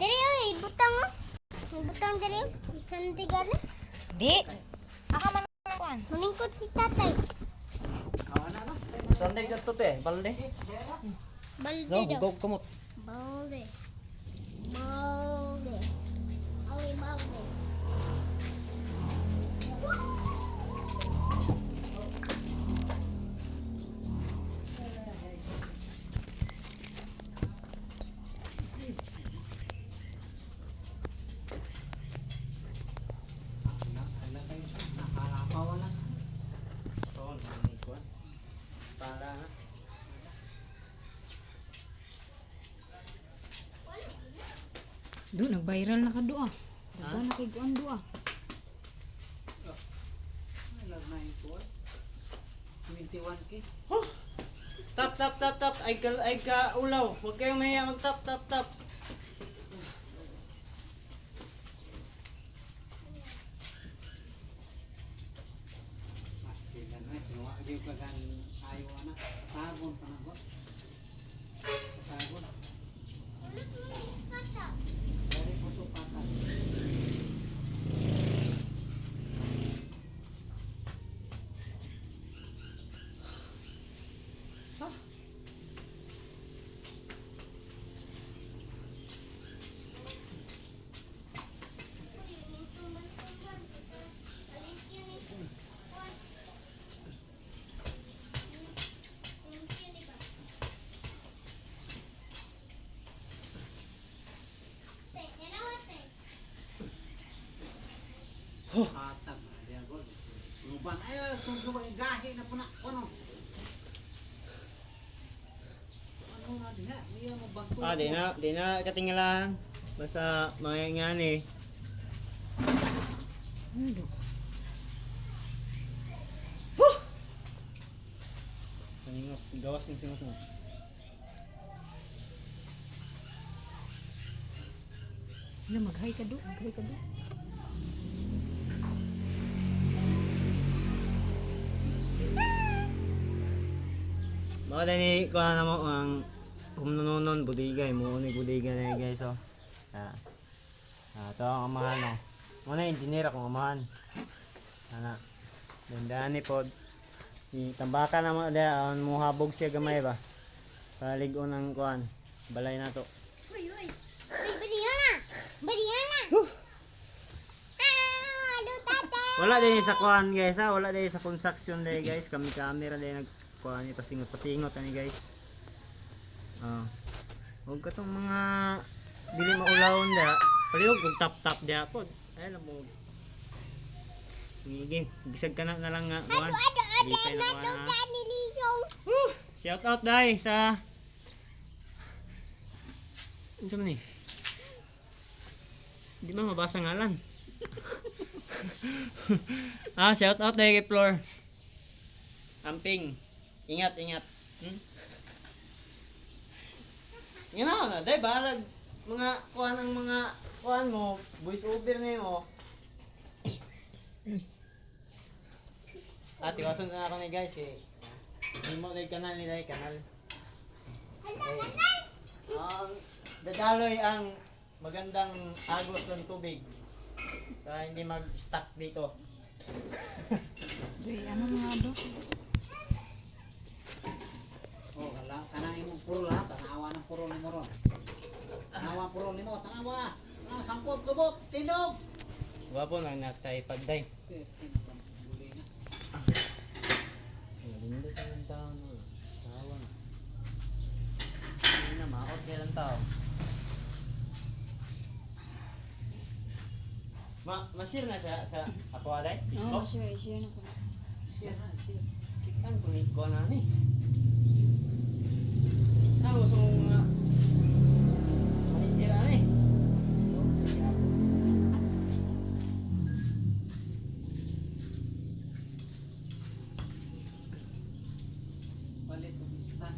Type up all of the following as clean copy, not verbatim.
Diri oy, butang oh. Butang diri. Santi gani. Di. Aka man kuan. Maningkot si tatay. Sanday ka to te, balde. Balde No, daw. bugog kumot. Balde. Balde. Awi balde. Do nag-viral na ka doa. Daga na kay kuan doa. Tap. Ay ka ulaw. Huwag kayong mahiya mag tap. Di na katinggalan. Basta mga ngani. Ano? Kaningok, gawas ng singot mo. Ano mag-hi ka do? Mag-hi ka do. Baka dahil kuha na mo ang kumununon budigay mo ni budigay na guys oh. Ito ang amahan no. Muna engineer akong amahan. Ana. Dandaan ni pod. Itambaka na mo dia mo habog siya gamay ba. Paligon ang kuan. Balay na to. Uy. Balihan na. Halo tatay. Wala din sa kuan guys ha. Wala din sa construction day guys. Kami camera din nagkuan ni pasingot ani guys. Huwag ka tong mga dili maulawon da. Palihog kung tap dia pod. Ay alam mo. Sige, gisag ka na lang nga kuan. Dipay na kuan ha. Shout out dai sa unsa man ni? Di ba mabasa ngalan? Shout out dai kay Floor. Amping. Ingat. Yan na, dahil balag mga kuhan mo, voice over na mo. Tiwasan na ako ni guys kay hindi mo na yung kanal nila yung kanal. Dadaloy ang magandang agos ng tubig para hindi mag-stuck dito. Di ano mga do? Kanang imong puro lahat, tanawa ng puro ni mo ron. Tanawa puro ni mo, tanawa. Sangkot, lubot, tindog. Wapo lang natay pagday. Lindot ang tao no. Tawa na. Hindi na maot kailan tao. Masir na sa ako aday? Oo, share na ko. Share. Kikan ko ni ko na ni. Ano gusto mong manitira na eh. Balik ko bista.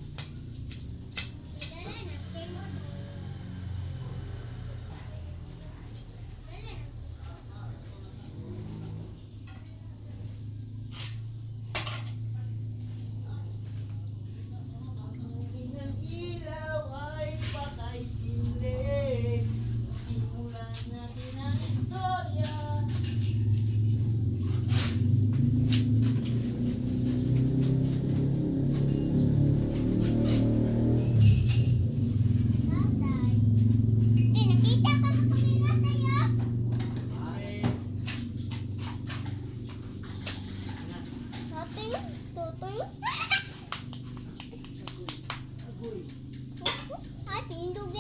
Ilaw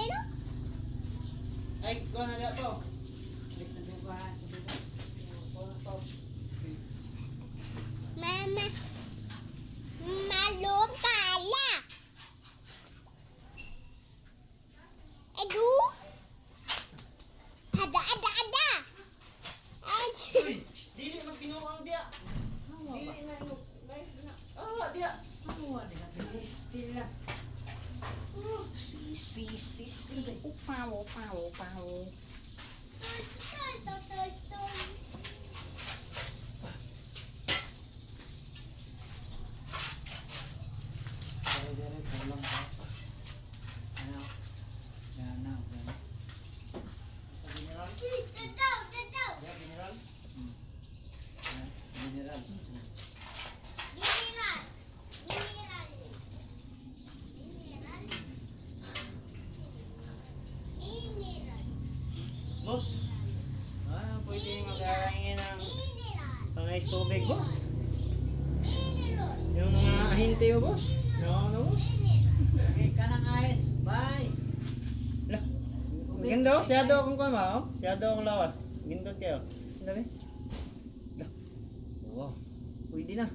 no? Ay, ko na dito po. Balik na duga. Mama. Malukala. Edu. Ada. Uy, dili magbinuang dia. Dili na yung dia. Awa, di na bilis sila. Si. Upaw. Dari pulang ka. Ano? Yan na. Sa mineral? Ya, mineral? Yan, mineral. Boss. Pwede mag-arangin ng pangais tubig, boss. Yung mga ahinte yo, boss. No, boss. Okay ka ng ayos. Bye. Lah. Ganda, siyado akong kuma, oh. Siyado akong lawas. Gindot kayo. Dali. Lah. Wow. Pwede na.